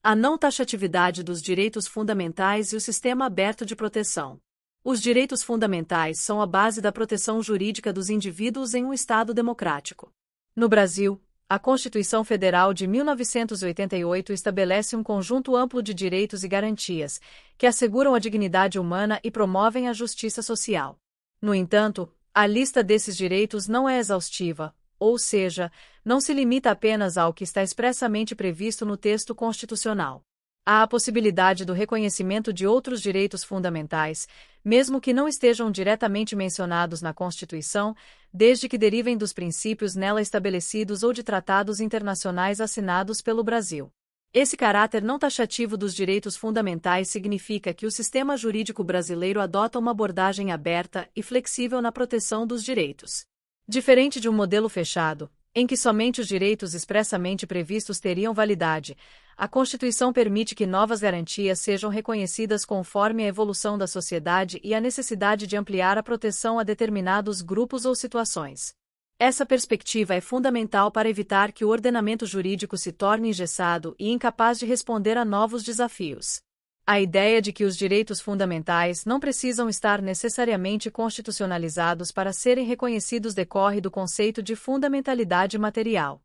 a não taxatividade dos direitos fundamentais e o sistema aberto de proteção. Os direitos fundamentais são a base da proteção jurídica dos indivíduos em um Estado democrático. No Brasil, a Constituição Federal de 1988 estabelece um conjunto amplo de direitos e garantias, que asseguram a dignidade humana e promovem a justiça social. No entanto, a lista desses direitos não é exaustiva, ou seja, não se limita apenas ao que está expressamente previsto no texto constitucional. Há a possibilidade do reconhecimento de outros direitos fundamentais, mesmo que não estejam diretamente mencionados na Constituição, desde que derivem dos princípios nela estabelecidos ou de tratados internacionais assinados pelo Brasil. Esse caráter não taxativo dos direitos fundamentais significa que o sistema jurídico brasileiro adota uma abordagem aberta e flexível na proteção dos direitos. Diferente de um modelo fechado, em que somente os direitos expressamente previstos teriam validade, a Constituição permite que novas garantias sejam reconhecidas conforme a evolução da sociedade e a necessidade de ampliar a proteção a determinados grupos ou situações. Essa perspectiva é fundamental para evitar que o ordenamento jurídico se torne engessado e incapaz de responder a novos desafios. A ideia de que os direitos fundamentais não precisam estar necessariamente constitucionalizados para serem reconhecidos decorre do conceito de fundamentalidade material.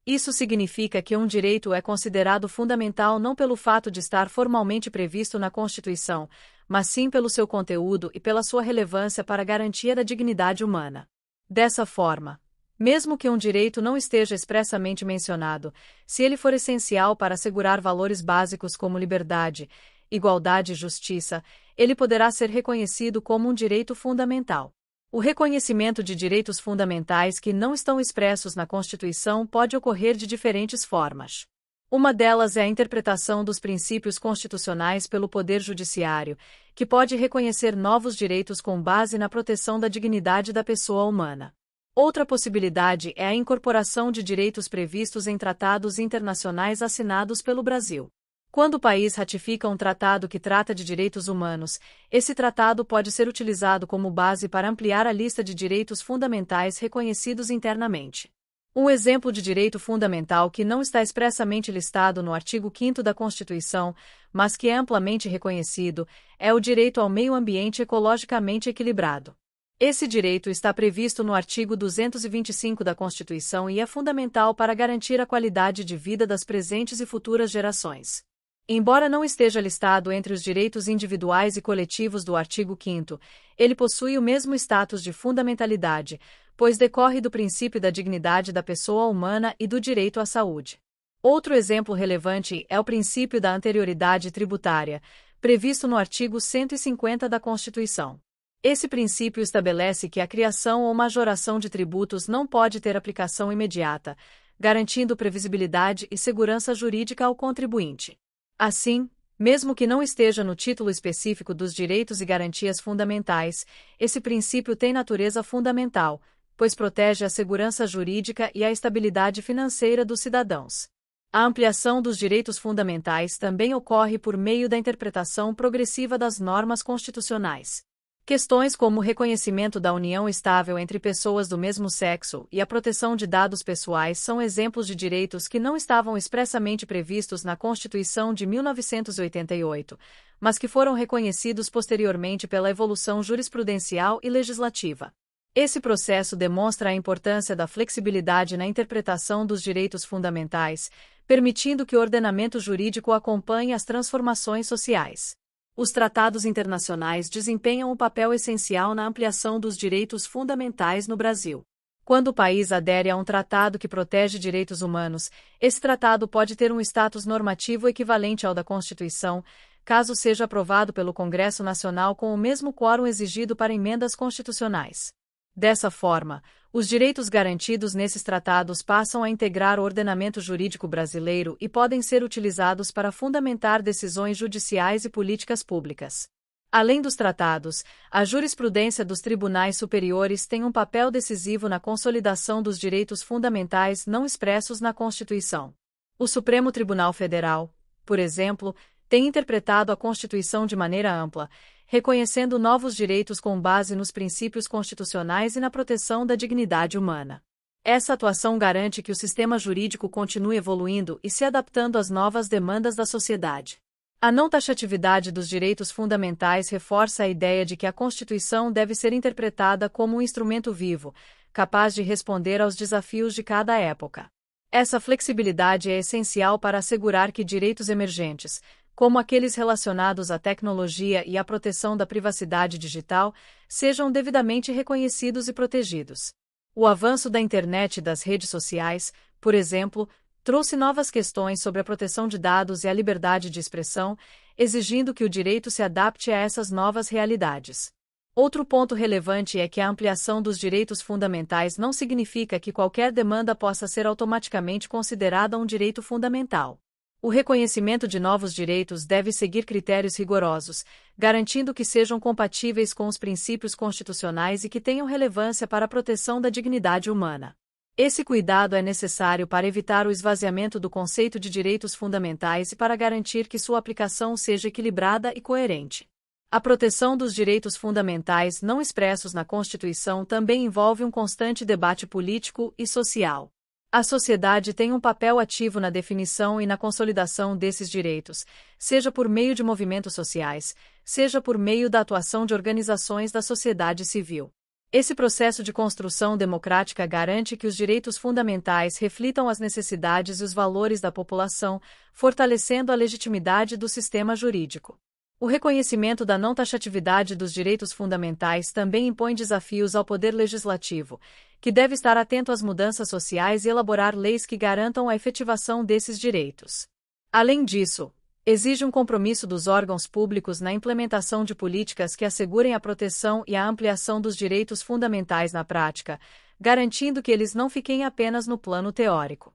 Isso significa que um direito é considerado fundamental não pelo fato de estar formalmente previsto na Constituição, mas sim pelo seu conteúdo e pela sua relevância para a garantia da dignidade humana. Dessa forma, mesmo que um direito não esteja expressamente mencionado, se ele for essencial para assegurar valores básicos como liberdade, igualdade e justiça, ele poderá ser reconhecido como um direito fundamental. O reconhecimento de direitos fundamentais que não estão expressos na Constituição pode ocorrer de diferentes formas. Uma delas é a interpretação dos princípios constitucionais pelo Poder Judiciário, que pode reconhecer novos direitos com base na proteção da dignidade da pessoa humana. Outra possibilidade é a incorporação de direitos previstos em tratados internacionais assinados pelo Brasil. Quando o país ratifica um tratado que trata de direitos humanos, esse tratado pode ser utilizado como base para ampliar a lista de direitos fundamentais reconhecidos internamente. Um exemplo de direito fundamental que não está expressamente listado no artigo 5º da Constituição, mas que é amplamente reconhecido, é o direito ao meio ambiente ecologicamente equilibrado. Esse direito está previsto no artigo 225 da Constituição e é fundamental para garantir a qualidade de vida das presentes e futuras gerações. Embora não esteja listado entre os direitos individuais e coletivos do artigo 5º, ele possui o mesmo status de fundamentalidade, pois decorre do princípio da dignidade da pessoa humana e do direito à saúde. Outro exemplo relevante é o princípio da anterioridade tributária, previsto no artigo 150 da Constituição. Esse princípio estabelece que a criação ou majoração de tributos não pode ter aplicação imediata, garantindo previsibilidade e segurança jurídica ao contribuinte. Assim, mesmo que não esteja no título específico dos direitos e garantias fundamentais, esse princípio tem natureza fundamental, pois protege a segurança jurídica e a estabilidade financeira dos cidadãos. A ampliação dos direitos fundamentais também ocorre por meio da interpretação progressiva das normas constitucionais. Questões como o reconhecimento da união estável entre pessoas do mesmo sexo e a proteção de dados pessoais são exemplos de direitos que não estavam expressamente previstos na Constituição de 1988, mas que foram reconhecidos posteriormente pela evolução jurisprudencial e legislativa. Esse processo demonstra a importância da flexibilidade na interpretação dos direitos fundamentais, permitindo que o ordenamento jurídico acompanhe as transformações sociais. Os tratados internacionais desempenham um papel essencial na ampliação dos direitos fundamentais no Brasil. Quando o país adere a um tratado que protege direitos humanos, esse tratado pode ter um status normativo equivalente ao da Constituição, caso seja aprovado pelo Congresso Nacional com o mesmo quórum exigido para emendas constitucionais. Dessa forma, os direitos garantidos nesses tratados passam a integrar o ordenamento jurídico brasileiro e podem ser utilizados para fundamentar decisões judiciais e políticas públicas. Além dos tratados, a jurisprudência dos tribunais superiores tem um papel decisivo na consolidação dos direitos fundamentais não expressos na Constituição. O Supremo Tribunal Federal, por exemplo, tem interpretado a Constituição de maneira ampla, reconhecendo novos direitos com base nos princípios constitucionais e na proteção da dignidade humana. Essa atuação garante que o sistema jurídico continue evoluindo e se adaptando às novas demandas da sociedade. A não taxatividade dos direitos fundamentais reforça a ideia de que a Constituição deve ser interpretada como um instrumento vivo, capaz de responder aos desafios de cada época. Essa flexibilidade é essencial para assegurar que direitos emergentes, como aqueles relacionados à tecnologia e à proteção da privacidade digital, sejam devidamente reconhecidos e protegidos. O avanço da internet e das redes sociais, por exemplo, trouxe novas questões sobre a proteção de dados e a liberdade de expressão, exigindo que o direito se adapte a essas novas realidades. Outro ponto relevante é que a ampliação dos direitos fundamentais não significa que qualquer demanda possa ser automaticamente considerada um direito fundamental. O reconhecimento de novos direitos deve seguir critérios rigorosos, garantindo que sejam compatíveis com os princípios constitucionais e que tenham relevância para a proteção da dignidade humana. Esse cuidado é necessário para evitar o esvaziamento do conceito de direitos fundamentais e para garantir que sua aplicação seja equilibrada e coerente. A proteção dos direitos fundamentais não expressos na Constituição também envolve um constante debate político e social. A sociedade tem um papel ativo na definição e na consolidação desses direitos, seja por meio de movimentos sociais, seja por meio da atuação de organizações da sociedade civil. Esse processo de construção democrática garante que os direitos fundamentais reflitam as necessidades e os valores da população, fortalecendo a legitimidade do sistema jurídico. O reconhecimento da não taxatividade dos direitos fundamentais também impõe desafios ao Poder Legislativo, que deve estar atento às mudanças sociais e elaborar leis que garantam a efetivação desses direitos. Além disso, exige um compromisso dos órgãos públicos na implementação de políticas que assegurem a proteção e a ampliação dos direitos fundamentais na prática, garantindo que eles não fiquem apenas no plano teórico.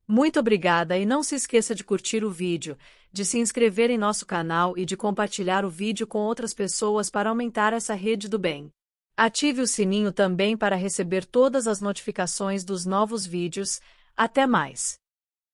Muito obrigada e não se esqueça de curtir o vídeo, de se inscrever em nosso canal e de compartilhar o vídeo com outras pessoas para aumentar essa rede do bem. Ative o sininho também para receber todas as notificações dos novos vídeos. Até mais!